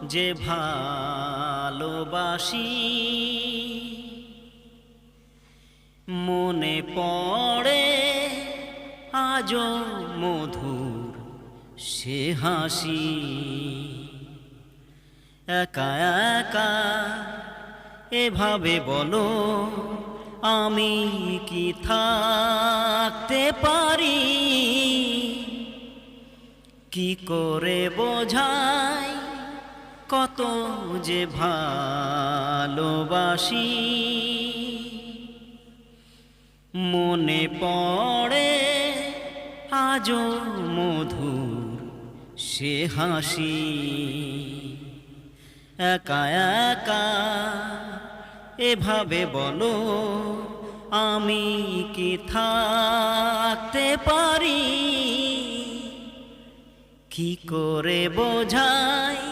যে ভালোবাসি মনে পড়ে আজও মধুর সে হাসি। একা একা এভাবে বলো আমি কি থাকতে পারি? কি করে বোঝাই কত যে ভালোবাসি। মনে পড়ে আজও মধুর সে হাসি। একা একা এভাবে বলো আমি কি থাকতে পারি? কি করে বোঝাই